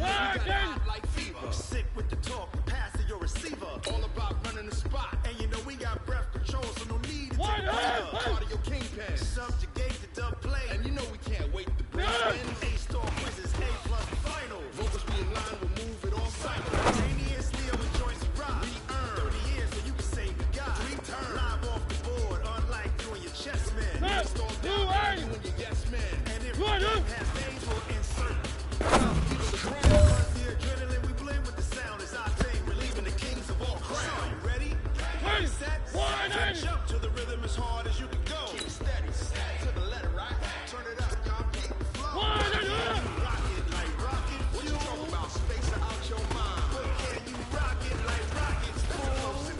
got it hot like fever. Sick with the talk, passing your receiver. All about running the spot. And you know we got breath control, so no need to take a part of your kingpin. Subjugate the dub play. And you know we can't wait to bring in A-star quizzes, A+ final. Vocals be in line, we'll move it all simultaneously. I'm a choice of rock. We earn 30 years so you can say we got 3 turns. Live off the board, unlike you and your chess man. You install down, you and your yes man. And if you don't have names, we'll insert. The adrenaline we blend with the sound is our thing. Relieving the kings of all crowd. You ready? Set, jump to the rhythm as hard as you can go. Keep steady, to the letter, right? Turn it up, y'all beat the flow. Rock it like rocket. What you talking about? Space out your mind. But can you rock it like rockets? Close and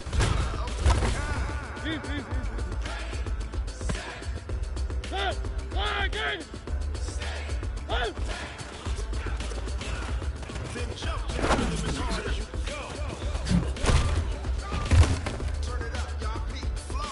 then jump to the rhythm as hard as you can go. Turn it up, y'all beat the flow.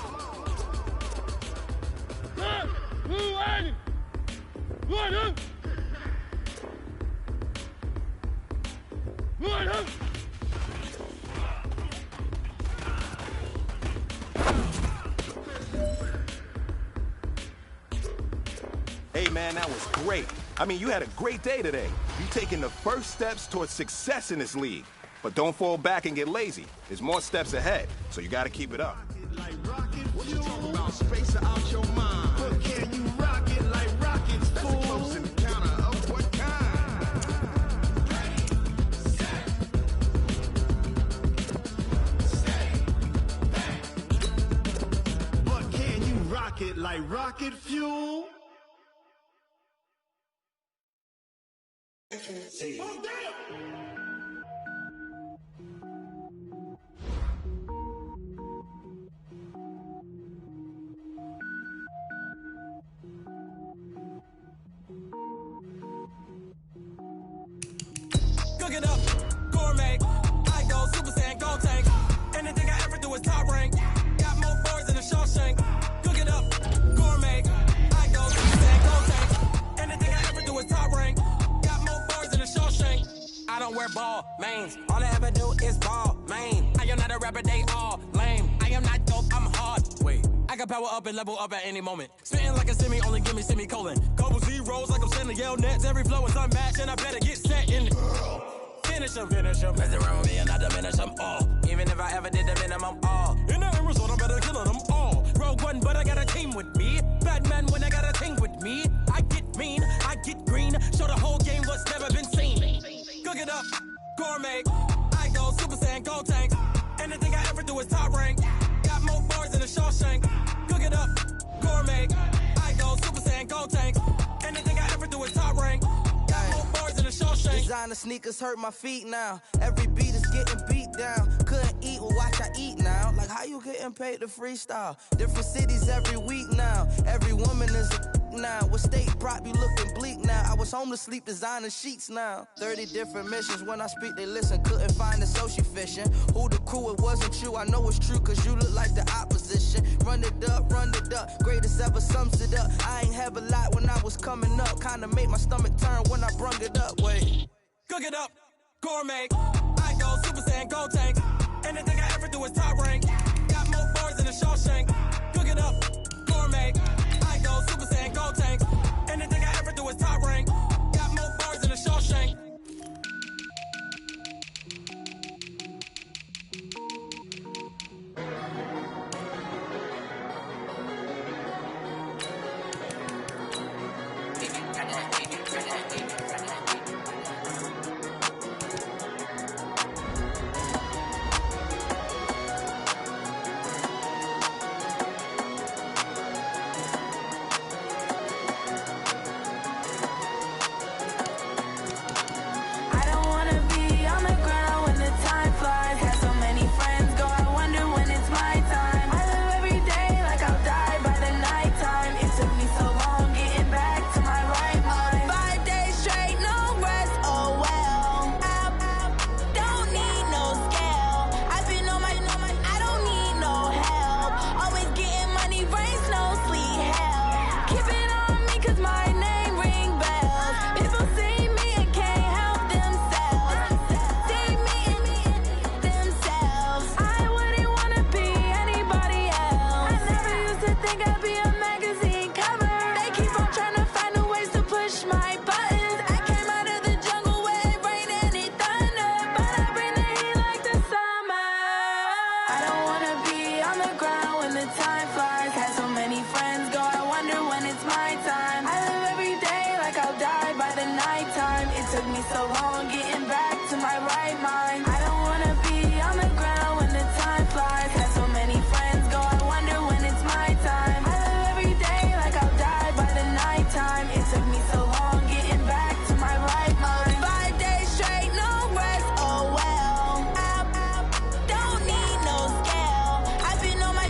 Hey man, that was great. I mean, you had a great day today. You're taking the first steps towards success in this league. But don't fall back and get lazy. There's more steps ahead, so you gotta keep it up. Like rocket, what you talking about? Space out your mind. But can you rock it like rockets? That's a close encounter of what kind? But can you rock it like rocket fuel? Oh, damn! Cook it up, gourmet. I go Super Saiyan, go tank. Anything I ever do is top rank. Got more boards than a Shawshank. Cook it up, gourmet. I go Super Saiyan, go tank. Anything I ever do is top rank. Got more boards than a Shawshank. I don't wear ball mains. All I ever do is ball main. I am not a rapper, they all lame. I am not dope, I'm hard. Wait, I can power up and level up at any moment. Spitting like a semi, only give me semicolon. Couple zeros like I'm sending yell nets. Every flow is unmatched and I better get set in. Finish them. Mess around with me and I diminish them all. Even if I ever did the minimum all. In the end result, I'm better killing them all. Rogue One, but I got a team with me. Batman when I got a team with me. I get mean, I get green. Show the whole game what's never been seen. Cook it up, gourmet. I go Super Saiyan, go tank. Anything I ever do is top rank. Got more bars than a Shawshank. Cook it up, gourmet. I go Super Saiyan, go tank. Anything I ever do is top rank. Got more bars than a Shawshank. Designer sneakers hurt my feet now. Every beat is getting beat down. Couldn't eat, well watch I eat now. Like how you getting paid to freestyle? Different cities every week now. Every woman is a now. What state prop you looking bleak now? I was home to sleep designing sheets now. 30 different missions. When I speak they listen. Couldn't find the social fishing. Who the crew? It wasn't you. I know it's true cause you look like the opposition. Run it up. Greatest ever sums it up. I ain't have a lot when I was coming up. Kinda made my stomach turn when I brung it up. Wait. Cook it up, gourmet. I go Super Saiyan, go tank. Anything I ever do is top rank. Got more bars than a Shawshank. Cook it up, gourmet. I go Super Saiyan, go tank. Anything I ever do is top rank. Got more bars than a Shawshank. my time. I live every day like I'll die by the nighttime. It took me so long getting back to my right mind. I don't wanna be on the ground when the time flies. Had so many friends go, I wonder when it's my time. I live every day like I'll die by the nighttime. It took me so long getting back to my right mind. 5 days straight, no rest, oh well. I don't need no scale. I've been on my,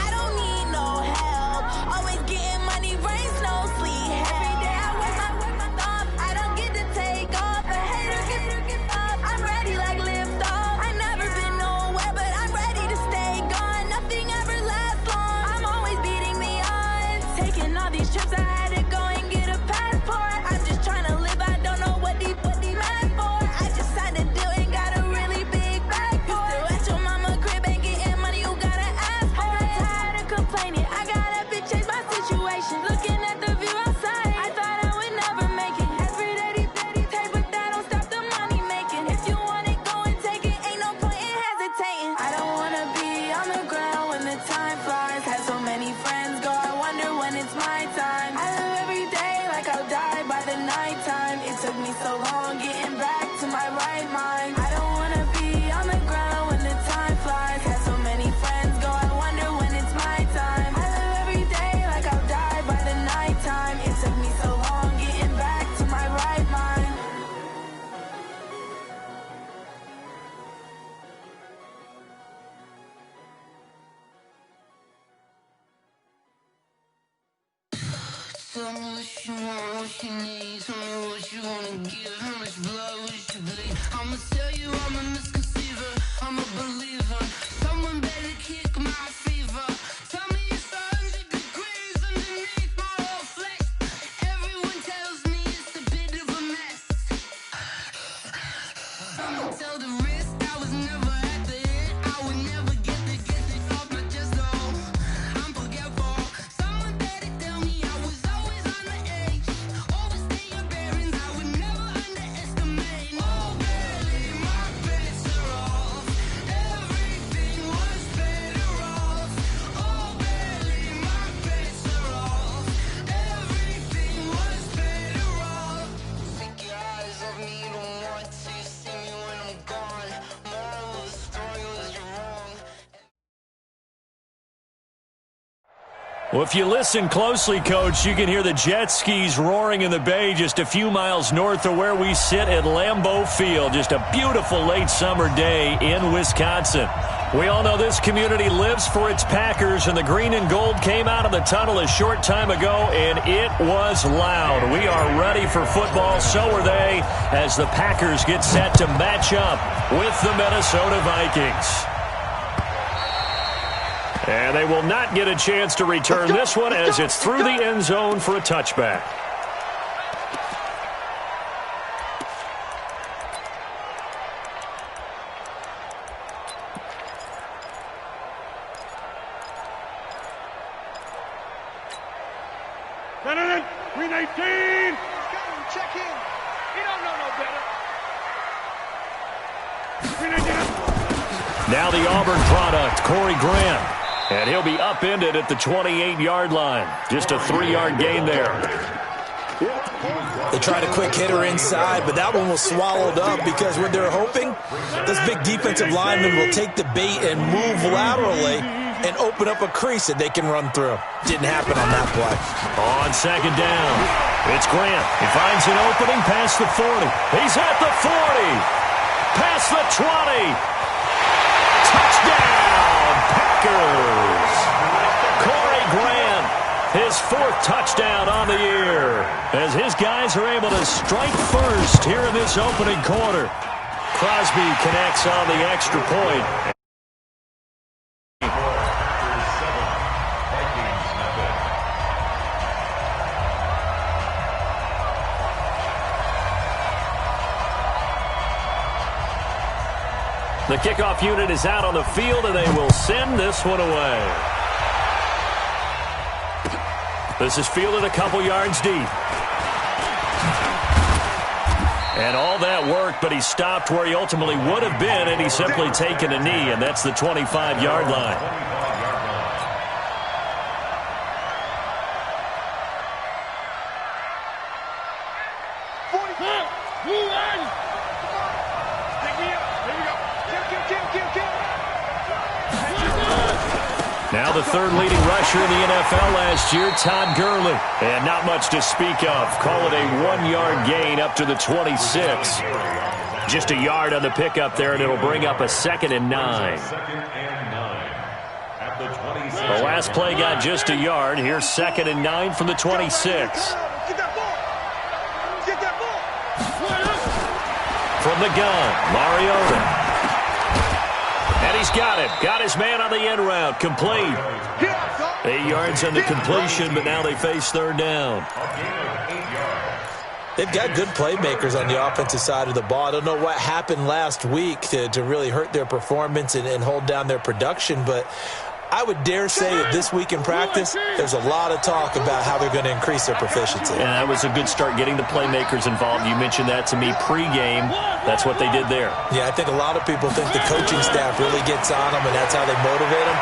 I don't need no help. Always getting money, rains, no sleep. Every day I work my thumb. I don't get to take off. A hater get up. I'm ready like lift off. I've never been nowhere, but I'm ready to stay gone. Nothing ever lasts long. I'm always beating the odds. Taking all these trips, I had to go and get a passport. I'm just trying to live, I don't know what the mad for. I just signed a deal and got a really big bag for it. Still at your mama crib and getting money, you gotta ask for it. Tired of complaining, I gotta be change my situation. Looking at the view outside, I thought I would never make it. Every day they take, but that don't stop the money making. If you want it, go and take it, ain't no point in hesitating. I don't wanna be on the ground when the time flies. Had so many friends go, I wonder when it's my time. I live every day like I'll die by the nighttime. It took me so long getting back to my right mind. I don't wanna be on the ground when the time flies. Had so many friends go, I wonder when it's my time. I live every day like I'll die by the nighttime. It took me so long getting back to my right mind. Tell me what you want, what you need. Tell me what you wanna give. How much blood would you bleed? I'ma tell you I'm a misconceiver. I'm a believer. Someone better kick my fever. Tell me it's 100 degrees underneath my whole flesh. Everyone tells me it's a bit of a mess. I'ma tell the risk I was never at the end. I would never get it off my chest. Oh, I'm forgetful. Someone better tell me I was always on the edge. Overstay your bearings, I would never underestimate. Oh, barely my bets are off. Everything was better off. Oh, barely my bets are off. Everything was better off. Take your eyes off me, you don't want to see me when I'm gone. Moral of the story was you're wrong. Well, if you listen closely, Coach, you can hear the jet skis roaring in the bay just a few miles north of where we sit at Lambeau Field. Just a beautiful late summer day in Wisconsin. We all know this community lives for its Packers, and the green and gold came out of the tunnel a short time ago, and it was loud. We are ready for football, so are they, as the Packers get set to match up with the Minnesota Vikings. And they will not get a chance to return this one as it's through the end zone for a touchback. Green 18! Check in. He don't know no better. Green 18. Now the Auburn product, Corey Graham. And he'll be upended at the 28-yard line. Just a 3-yard gain there. They tried a quick hitter inside, but that one was swallowed up because what they're hoping, this big defensive lineman will take the bait and move laterally and open up a crease that they can run through. Didn't happen on that play. On second down, it's Grant. He finds an opening past the 40. He's at the 40. Past the 20. Touchdown, Packers. Corey Grant, his 4th touchdown on the year, as his guys are able to strike first here in this opening quarter. Crosby connects on the extra point. The kickoff unit is out on the field, and they will send this one away. This is fielded a couple yards deep. And all that worked, but he stopped where he ultimately would have been, and he's simply taken a knee, and that's the 25-yard line. Now the third leading rusher in the NFL last year, Todd Gurley. And not much to speak of. Call it a 1-yard gain up to the 26. Just a yard on the pickup there, and it'll bring up a 2nd and 9. The last play got just a yard. Here's 2nd and 9 from the 26. From the gun, Mariota. And he's got it. Got his man on the end route. Complete. 8 yards on the completion, but now they face third down. They've got good playmakers on the offensive side of the ball. I don't know what happened last week to really hurt their performance and hold down their production, but I would dare say that this week in practice, there's a lot of talk about how they're going to increase their proficiency. And that was a good start, getting the playmakers involved. You mentioned that to me pregame. That's what they did there. Yeah, I think a lot of people think the coaching staff really gets on them, and that's how they motivate them.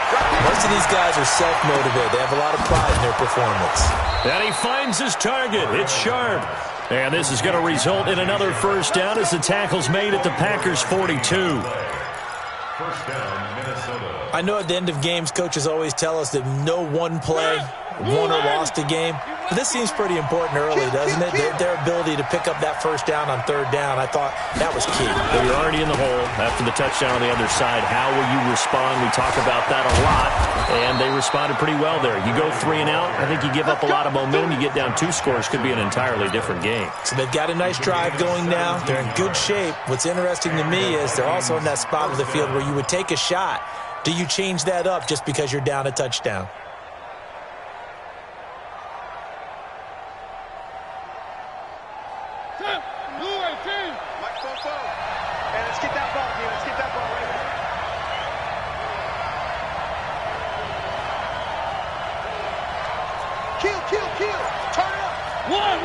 Most of these guys are self-motivated. They have a lot of pride in their performance. And he finds his target. It's sharp. And this is going to result in another first down as the tackle's made at the Packers' 42. First down, Minnesota. I know at the end of games, coaches always tell us that no one play won or lost a game. But this seems pretty important early, doesn't it? Their ability to pick up that first down on third down, I thought that was key. Well, you're already in the hole after the touchdown on the other side. How will you respond? We talk about that a lot, and they responded pretty well there. You go 3 and out, I think you give up a lot of momentum. You get down 2 scores, could be an entirely different game. So they've got a nice drive going now. They're in good shape. What's interesting to me is they're also in that spot of the field where you would take a shot. Do you change that up just because you're down a touchdown? Let's get that ball, dude. Let's get that ball right here. Kill. Turn it up. One.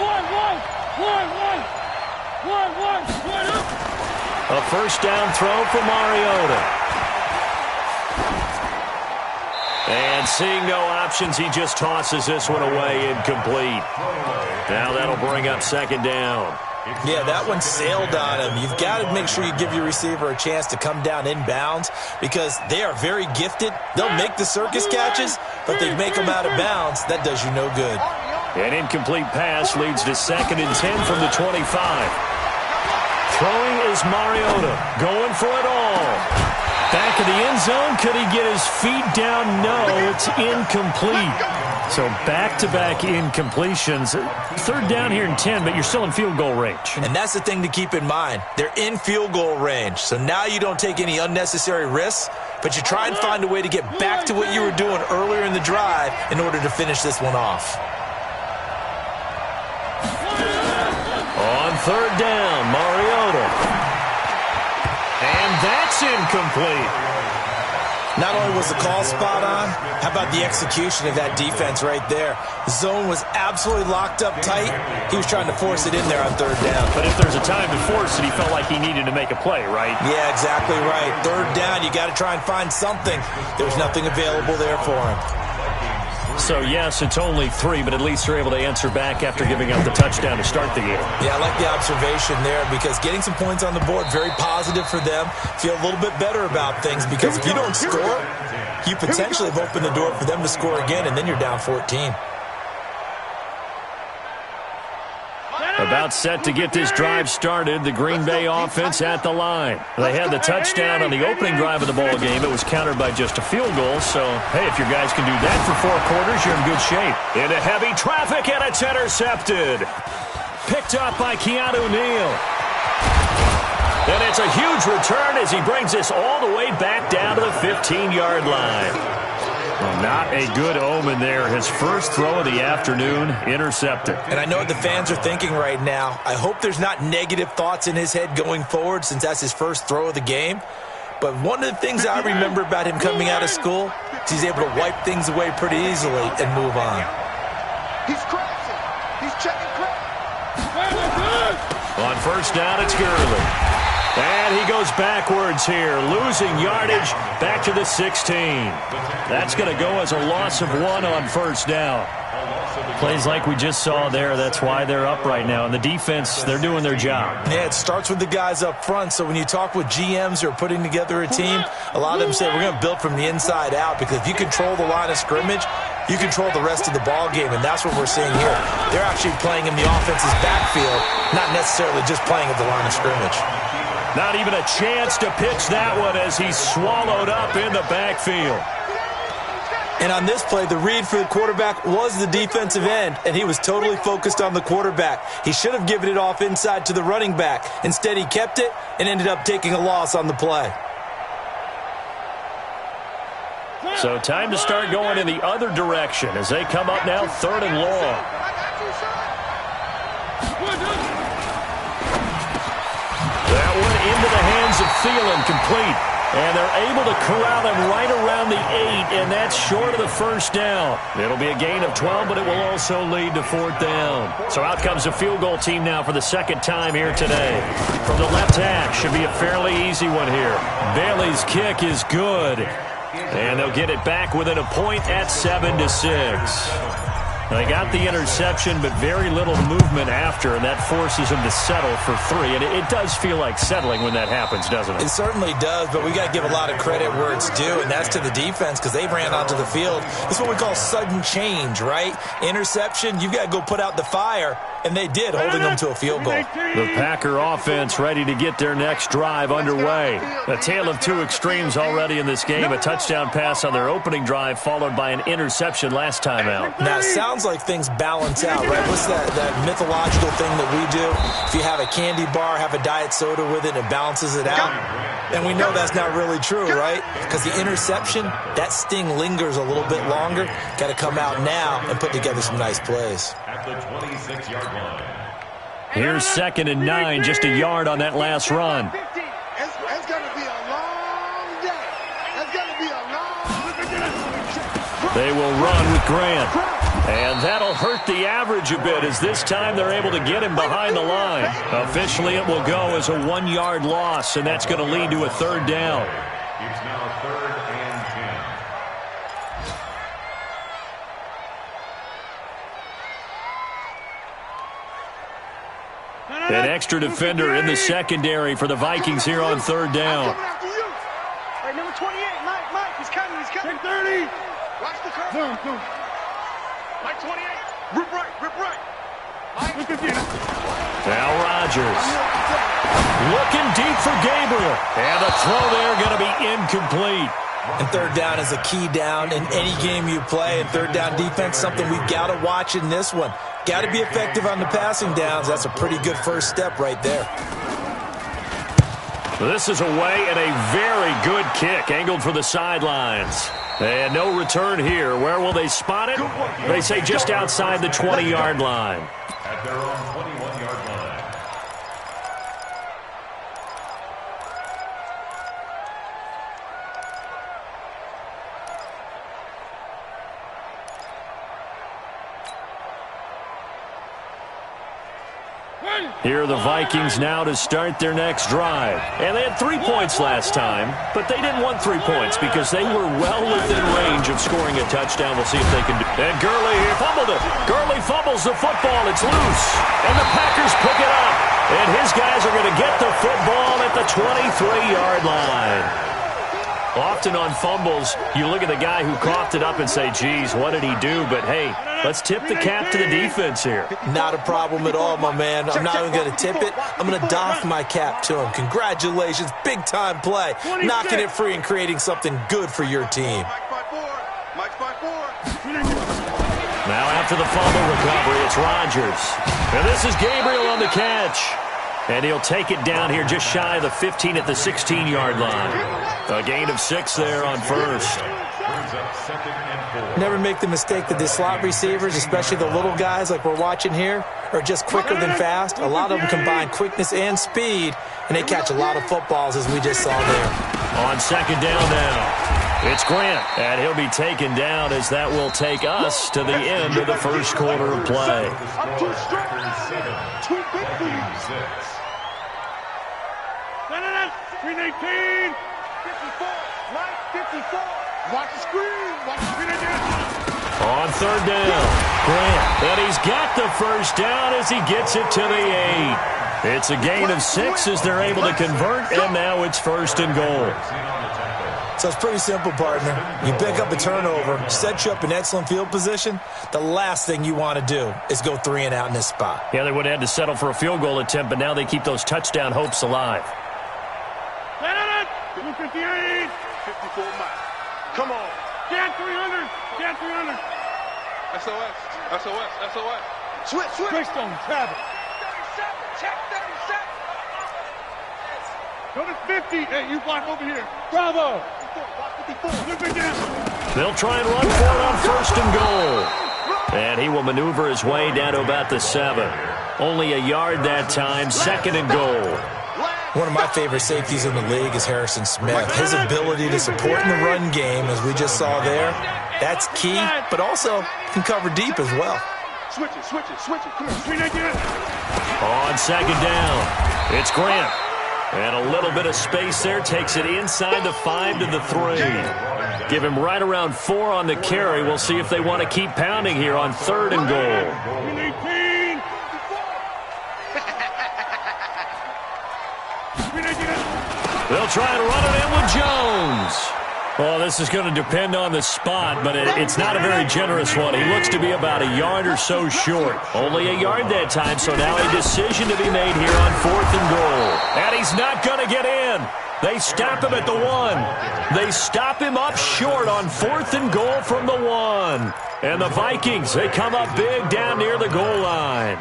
A first down throw for Mariota. And seeing no options, he just tosses this one away, incomplete. Now that'll bring up 2nd down. Yeah, that one sailed on him. You've got to make sure you give your receiver a chance to come down inbounds because they are very gifted. They'll make the circus catches, but they make them out of bounds. That does you no good. An incomplete pass leads to 2nd and 10 from the 25. Throwing is Mariota, going for it all. Back of the end zone, could he get his feet down? No, it's incomplete. So back-to-back incompletions. 3rd down here and 10, but you're still in field goal range. And that's the thing to keep in mind. They're in field goal range. So now you don't take any unnecessary risks, but you try and find a way to get back to what you were doing earlier in the drive in order to finish this one off. On 3rd down, Mariota. And that's incomplete. Not only was the call spot on, how about the execution of that defense right there? The zone was absolutely locked up tight. He was trying to force it in there on 3rd down. But if there's a time to force it, he felt like he needed to make a play, right? Yeah, exactly right. 3rd down, you got to try and find something. There's nothing available there for him. So, yes, it's only 3, but at least they're able to answer back after giving up the touchdown to start the game. Yeah, I like the observation there because getting some points on the board, very positive for them. Feel a little bit better about things because if you don't score, you potentially have opened the door for them to score again, and then you're down 14. About set to get this drive started, the Green Bay offense at the line. They had the touchdown on the opening drive of the ball game. It was countered by just a field goal. So, hey, if your guys can do that for 4 quarters, you're in good shape. Into heavy traffic, and it's intercepted. Picked up by Keanu Neal. And it's a huge return as he brings this all the way back down to the 15-yard line. Well, not a good omen there. His first throw of the afternoon, intercepted. And I know what the fans are thinking right now. I hope there's not negative thoughts in his head going forward since that's his first throw of the game. But one of the things I remember about him coming out of school is he's able to wipe things away pretty easily and move on. He's crashing. He's checking crash. On first down, it's Gurley. And he goes backwards here, losing yardage back to the 16. That's going to go as a loss of 1 on first down. Plays like we just saw there, that's why they're up right now. And the defense, they're doing their job. Yeah, it starts with the guys up front. So when you talk with GMs who are putting together a team, a lot of them say we're going to build from the inside out, because if you control the line of scrimmage, you control the rest of the ball game, and that's what we're seeing here. They're actually playing in the offense's backfield, not necessarily just playing at the line of scrimmage. Not even a chance to pitch that one as he's swallowed up in the backfield. And on this play, the read for the quarterback was the defensive end, and he was totally focused on the quarterback. He should have given it off inside to the running back. Instead, he kept it and ended up taking a loss on the play. So time to start going in the other direction as they come up now 3rd and long. That one into the hands of Thielen, complete. And they're able to corral him right around the 8, and that's short of the first down. It'll be a gain of 12, but it will also lead to 4th down. So out comes a field goal team now for the second time here today. From the left hash, should be a fairly easy one here. Bailey's kick is good. And they'll get it back within a point at 7-6. They got the interception, but very little movement after, and that forces them to settle for 3. And it does feel like settling when that happens, doesn't it? It certainly does, but we got to give a lot of credit where it's due, and that's to the defense, because they ran onto the field. It's what we call sudden change, right? Interception, you've got to go put out the fire, and they did, holding them to a field goal. The Packer offense ready to get their next drive underway. A tale of two extremes already in this game. A touchdown pass on their opening drive, followed by an interception last time out. Now, it sounds like things balance out, right? What's that mythological thing that we do? If you have a candy bar, have a diet soda with it, and it balances it out. And we know that's not really true, right? Because the interception, that sting lingers a little bit longer. Got to come out now and put together some nice plays. At the 26-yard line. Here's 2nd and 9, just a yard on that last run. It's going to be a long day. It's going to be a long. They will run with Grant. And that'll hurt the average a bit, as this time they're able to get him behind the line. Officially, it will go as a 1-yard loss, and that's going to lead to a 3rd down. It's now 3rd and 10. An extra defender in the secondary for the Vikings here on 3rd down. All right, number 28, Mike, he's coming. 30. Watch the curve. Mike 28, rip right. Now Rodgers. Looking deep for Gabriel. And the throw there going to be incomplete. And 3rd down is a key down in any game you play. And 3rd down defense, something we've got to watch in this one. Got to be effective on the passing downs. That's a pretty good first step right there. This is away and a very good kick, angled for the sidelines. And no return here. Where will they spot it? They say just outside the 20-yard line. At their own 21-yard line. Here are the Vikings now to start their next drive. And they had 3 points last time, but they didn't want 3 points because they were well within range of scoring a touchdown. We'll see if they can do it. And Gurley here fumbled it. Gurley fumbles the football. It's loose. And the Packers pick it up. And his guys are going to get the football at the 23-yard line. Often on fumbles, you look at the guy who coughed it up and say, geez, what did he do? But, hey, let's tip the cap to the defense here. Not a problem at all, my man. I'm not even going to tip it. I'm going to doff my cap to him. Congratulations. Big-time play. Knocking it free and creating something good for your team. Mike 5-4. Now after the fumble recovery, it's Rodgers. And this is Gabriel on the catch. And he'll take it down here just shy of the 15 at the 16-yard line. A gain of 6 there on first. Never make the mistake that the slot receivers, especially the little guys like we're watching here, are just quicker than fast. A lot of them combine quickness and speed, and they catch a lot of footballs, as we just saw there. On 2nd down now, it's Grant, and he'll be taken down as that will take us to the end of the first quarter of play. I'm too strong. Too big for you. 318. 54. Mike 54. Watch the screen. Watch the screen again. On third down, Grant. And he's got the first down as he gets it to the 8. It's a gain of 6 as they're able to convert, and now it's first and goal. So it's pretty simple, partner. You pick up a turnover, set you up in excellent field position. The last thing you want to do is go 3 and out in this spot. Yeah, they would have had to settle for a field goal attempt, but now they keep those touchdown hopes alive. 258. 54 miles. Come on. Get 300. Get 300. SOS. SOS. SOS. Switch. Greystone. Travis. 37. Check 37. Go to 50. Hey, you block over here. Bravo. 54. They'll try and run for it on first and goal. And he will maneuver his way down to about the 7. Only a yard that time, second and goal. One of my favorite safeties in the league is Harrison Smith. His ability to support in the run game, as we just saw there, that's key, but also can cover deep as well. Switch it. Come on. On second down, it's Grant. And a little bit of space there, takes it inside the 5 to the 3. Give him right around 4 on the carry. We'll see if they want to keep pounding here on third and goal. They'll try and run it in with Jones. Well, this is going to depend on the spot, but it's not a very generous one. He looks to be about a yard or so short. Only a yard that time, so now a decision to be made here on fourth and goal. And he's not going to get in. They stop him at the 1. They stop him up short on fourth and goal from the 1. And the Vikings, they come up big down near the goal line.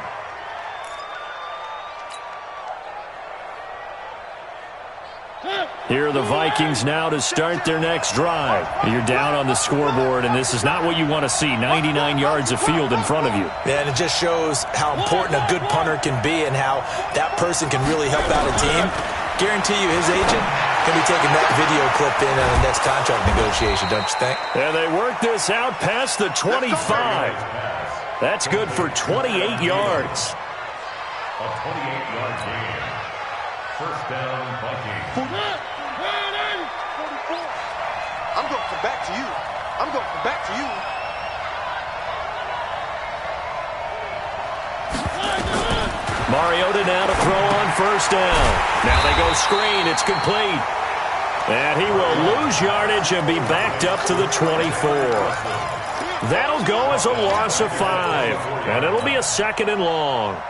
Here are the Vikings now to start their next drive. You're down on the scoreboard, and this is not what you want to see, 99 yards of field in front of you. Yeah, and it just shows how important a good punter can be and how that person can really help out a team. Guarantee you his agent can be taking that video clip in on the next contract negotiation, don't you think? And they work this out past the 25. That's good for 28 yards. A 28-yard gain. First down, Vikings. I'm going to come back to you. Mariota now to throw on first down. Now they go screen. It's complete. And he will lose yardage and be backed up to the 24. That'll go as a loss of 5. And it'll be a second and long.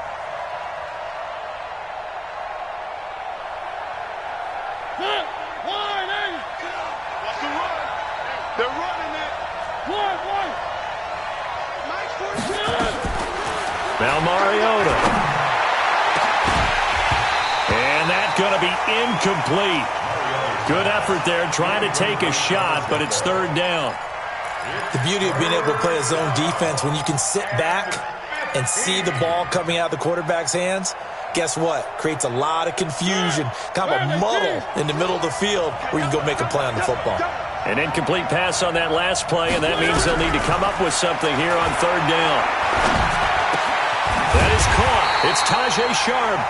They're running it. One. Now Mariota. And that's going to be incomplete. Good effort there, trying to take a shot, but it's third down. The beauty of being able to play a zone defense, when you can sit back and see the ball coming out of the quarterback's hands, guess what? Creates a lot of confusion, kind of a muddle in the middle of the field where you can go make a play on the football. An incomplete pass on that last play, and that means they'll need to come up with something here on third down. That is caught. It's Tajay Sharp.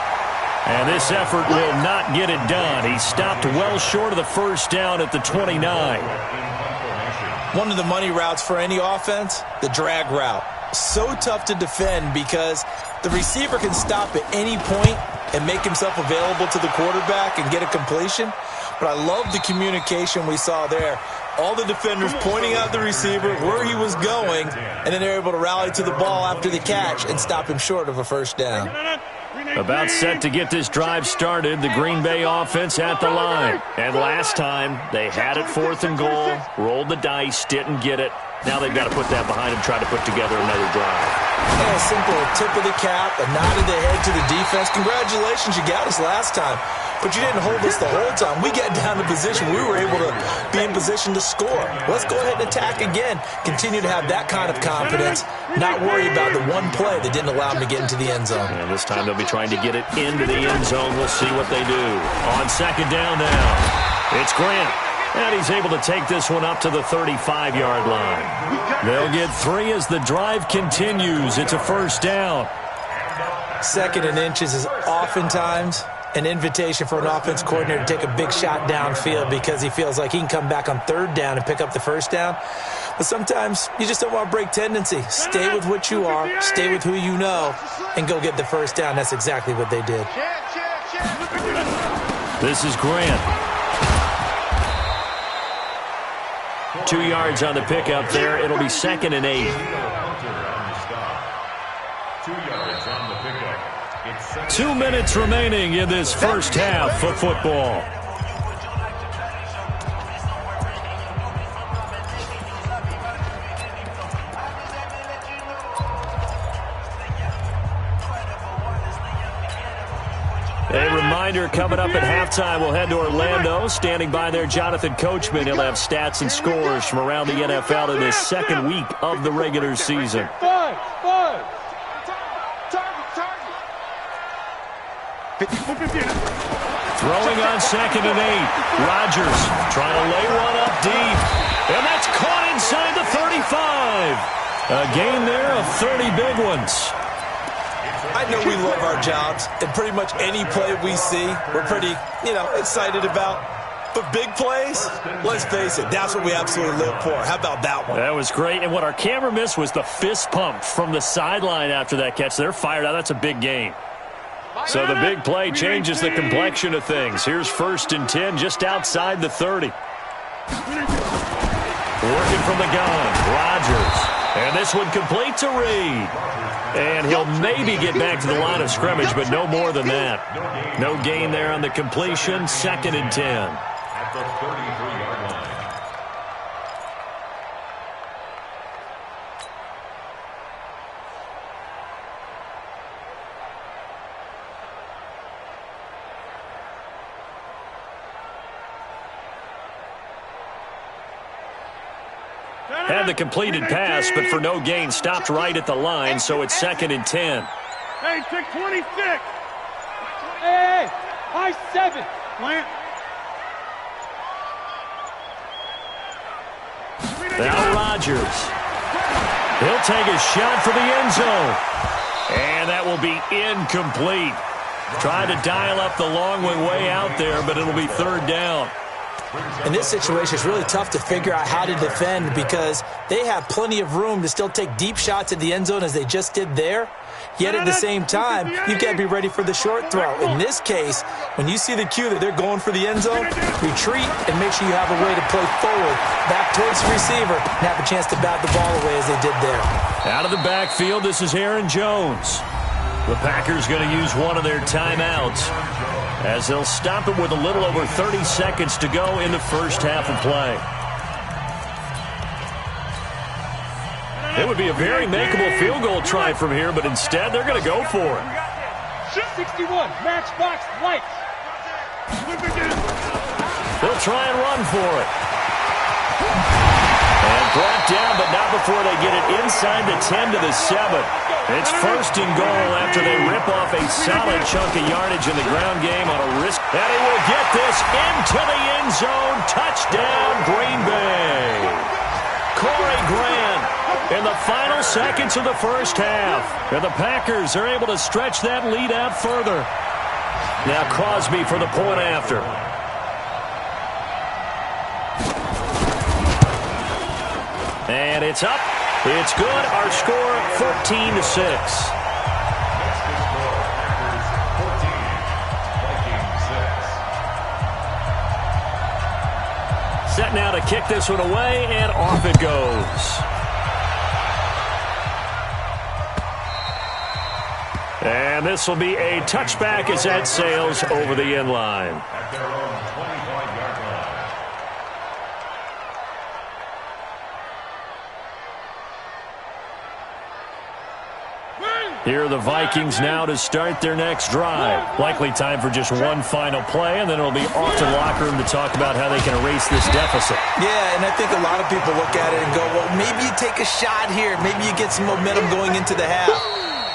And this effort will not get it done. He stopped well short of the first down at the 29. One of the money routes for any offense, the drag route. So tough to defend because the receiver can stop at any point and make himself available to the quarterback and get a completion. But I love the communication we saw there. All the defenders pointing out the receiver, where he was going, and then they're able to rally to the ball after the catch and stop him short of a first down. About set to get this drive started, the Green Bay offense at the line. And last time, they had it fourth and goal, rolled the dice, didn't get it. Now they've got to put that behind them, try to put together another drive. A simple tip of the cap, a nod of the head to the defense. Congratulations, you got us last time. But you didn't hold us the whole time. We got down to position. We were able to be in position to score. Let's go ahead and attack again. Continue to have that kind of confidence. Not worry about the one play that didn't allow them to get into the end zone. And this time they'll be trying to get it into the end zone. We'll see what they do. On second down now, it's Grant. And he's able to take this one up to the 35-yard line. They'll get 3 as the drive continues. It's a first down. Second and inches is oftentimes an invitation for an offense coordinator to take a big shot downfield because he feels like he can come back on third down and pick up the first down. But sometimes you just don't want to break tendency. Stay with what you are, stay with who you know, and go get the first down. That's exactly what they did. This is Grant. 2 yards on the pickup there. It'll be 2nd and 8. 2 yards on the pickup. 2 minutes remaining in this first half of football. A reminder, coming up at halftime, we'll head to Orlando. Standing by there, Jonathan Coachman. He'll have stats and scores from around the NFL in this second week of the regular season. Five. Throwing on 2nd and 8. Rodgers trying to lay one up deep. And that's caught inside the 35. A gain there of 30 big ones. I know we love our jobs, and pretty much any play we see, we're pretty, excited about. But big plays, let's face it, that's what we absolutely live for. How about that one? That was great. And what our camera missed was the fist pump from the sideline after that catch. They're fired out. That's a big gain. So the big play changes the complexion of things. Here's 1st and 10 just outside the 30. Working from the gun, Rodgers. And this one complete to Reed. And he'll maybe get back to the line of scrimmage, but no more than that. No gain there on the completion. 2nd and 10. At the 33-yard line. Had the completed pass, but for no gain, stopped right at the line, so it's 2nd and 10. Hey, take 26. Hey, high 7. Plant. Now Rodgers. He'll take a shot for the end zone. And that will be incomplete. Trying to dial up the long way out there, but it'll be 3rd down. In this situation, it's really tough to figure out how to defend because they have plenty of room to still take deep shots at the end zone as they just did there. Yet at the same time, you've got to be ready for the short throw. In this case, when you see the cue that they're going for the end zone, retreat and make sure you have a way to play forward, back towards the receiver, and have a chance to bat the ball away as they did there. Out of the backfield, this is Aaron Jones. The Packers going to use one of their timeouts as they'll stop it with a little over 30 seconds to go in the first half of play. It would be a very makeable field goal try from here, but instead they're going to go for it. 61, matchbox lights. They'll try and run for it. And brought down, but not before they get it inside the 10 to the 7. It's 1st and goal after they rip off a solid chunk of yardage in the ground game on a risk. And he will get this into the end zone. Touchdown, Green Bay. Corey Grant in the final seconds of the first half. And the Packers are able to stretch that lead out further. Now Crosby for the point after. And it's up. It's good. Our score, 14-6. Set now to kick this one away, and off it goes. And this will be a touchback as that sails over the end line. At their own 25-yard line. Here are the Vikings now to start their next drive. Likely time for just one final play, and then it'll be off to the locker room to talk about how they can erase this deficit. Yeah, and I think a lot of people look at it and go, well, maybe you take a shot here. Maybe you get some momentum going into the half.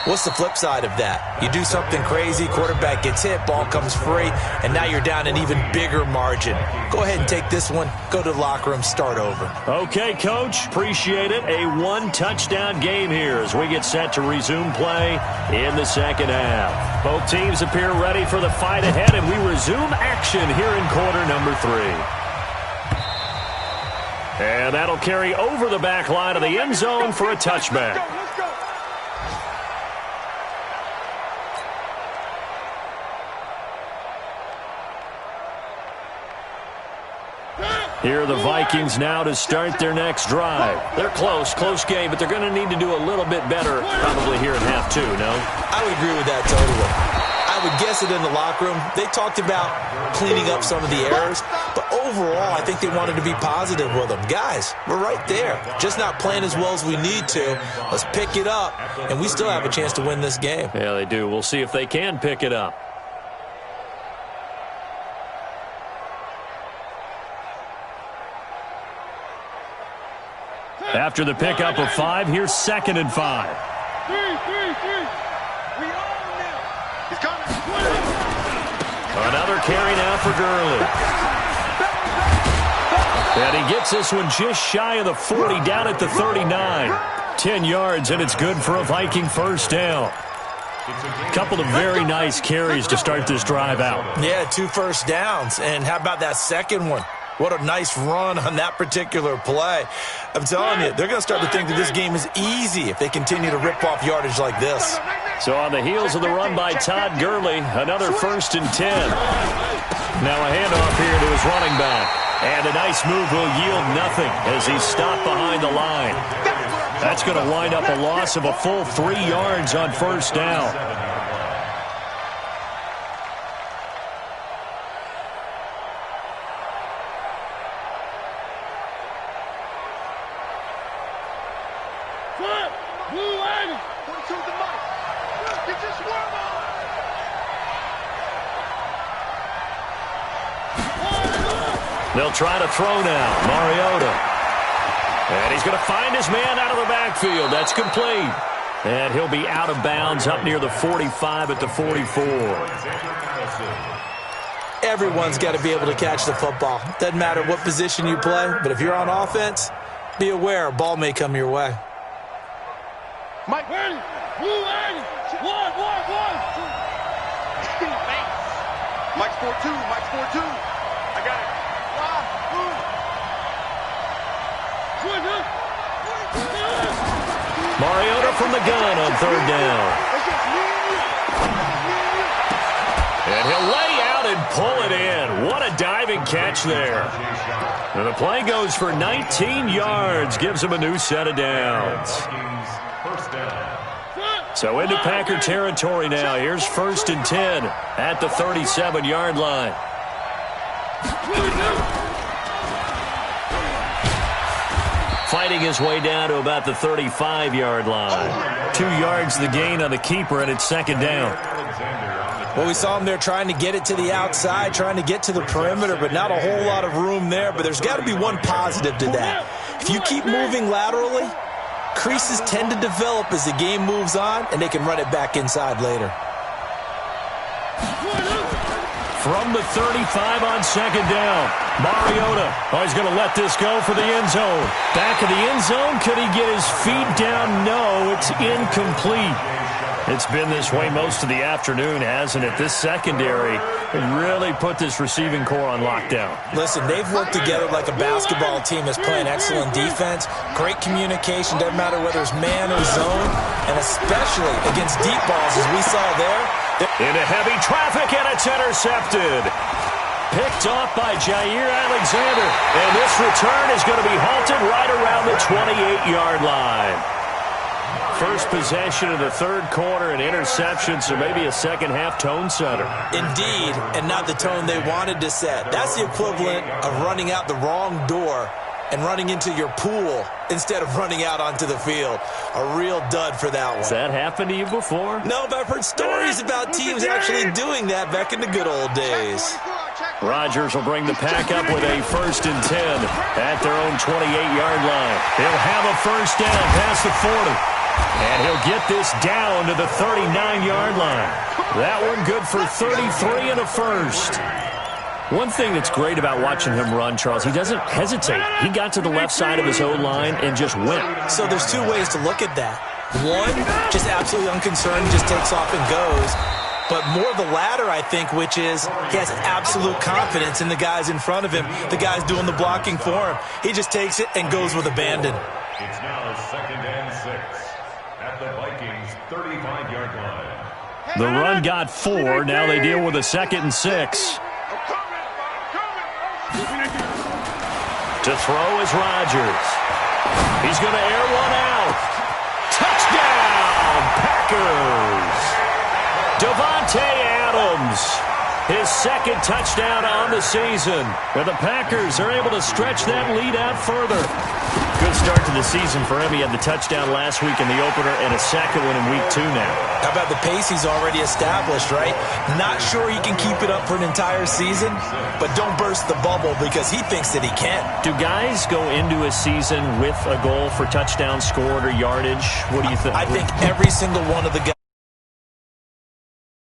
What's the flip side of that? You do something crazy, quarterback gets hit, ball comes free, and now you're down an even bigger margin. Go ahead and take this one, go to the locker room, start over. Okay, Coach, appreciate it. A one-touchdown game here as we get set to resume play in the second half. Both teams appear ready for the fight ahead, and we resume action here in quarter number 3. And that'll carry over the back line of the end zone for a touchback. Here are the Vikings now to start their next drive. They're close game, but they're going to need to do a little bit better probably here in half 2, no? I would agree with that totally. I would guess it in the locker room. They talked about cleaning up some of the errors, but overall, I think they wanted to be positive with them. Guys, we're right there. Just not playing as well as we need to. Let's pick it up, and we still have a chance to win this game. Yeah, they do. We'll see if they can pick it up. After the pickup of 5, here's 2nd and 5. 3. We own now. He's coming. Another carry now for Gurley. And he gets this one just shy of the 40, down at the 39. 10 yards, and it's good for a Viking first down. Couple of very nice carries to start this drive out. Yeah, 2 first downs. And how about that second one? What a nice run on that particular play. I'm telling you, they're going to start to think that this game is easy if they continue to rip off yardage like this. So on the heels of the run by Todd Gurley, another 1st and 10. Now a handoff here to his running back. And a nice move will yield nothing as he's stopped behind the line. That's going to wind up a loss of a full 3 yards on first down. They'll try to throw now. Mariota. And he's going to find his man out of the backfield. That's complete. And he'll be out of bounds up near the 45 at the 44. Everyone's got to be able to catch the football. Doesn't matter what position you play, but if you're on offense, be aware a ball may come your way. Mike, ready? Blue line. One. Mike's 4-2. I got it. Mariota from the gun on 3rd down. And he'll lay out and pull it in. What a diving catch there. And the play goes for 19 yards. Gives him a new set of downs. So into Packer territory now. Here's 1st and 10 at the 37-yard line. Fighting his way down to about the 35-yard line. 2 yards the gain on the keeper, and it's 2nd down. Well, we saw him there trying to get it to the outside, trying to get to the perimeter, but not a whole lot of room there. But there's got to be one positive to that. If you keep moving laterally, creases tend to develop as the game moves on, and they can run it back inside later. From the 35 on 2nd down. Mariota. Oh, he's going to let this go for the end zone. Back of the end zone. Could he get his feet down? No, it's incomplete. It's been this way most of the afternoon, hasn't it? This secondary really put this receiving core on lockdown. Listen, they've worked together like a basketball team that's playing excellent defense. Great communication. Doesn't matter whether it's man or zone. And especially against deep balls, as we saw there. Into heavy traffic, and it's intercepted. Picked off by Jair Alexander. And this return is going to be halted right around the 28-yard line. First possession of the 3rd quarter, an interception, so maybe a second-half tone setter. Indeed, and not the tone they wanted to set. That's the equivalent of running out the wrong door and running into your pool instead of running out onto the field. A real dud for that one. Has that happened to you before? No, but I've heard stories about teams actually doing that back in the good old days. Rodgers will bring the pack up with a 1st and 10 at their own 28-yard line. They'll have a first down past the 40. And he'll get this down to the 39-yard line. That one good for 33 and a first. One thing that's great about watching him run, Charles, he doesn't hesitate. He got to the left side of his O-line and just went. So there's two ways to look at that. One, just absolutely unconcerned, just takes off and goes. But more the latter, I think, which is he has absolute confidence in the guys in front of him, the guys doing the blocking for him. He just takes it and goes with abandon. It's now 2nd and 6 at the Vikings' 35-yard line. The run got 4. Now they deal with a 2nd and 6. To throw is Rodgers. He's going to air one out. Touchdown, Packers. Devontae Adams, his 2nd touchdown on the season. And the Packers are able to stretch that lead out further. Good start to the season for him. He had the touchdown last week in the opener and a 2nd one in week 2 now. How about the pace he's already established, right? Not sure he can keep it up for an entire season, but don't burst the bubble because he thinks that he can. Do guys go into a season with a goal for touchdown scored or yardage? What do you think? I think every single one of the guys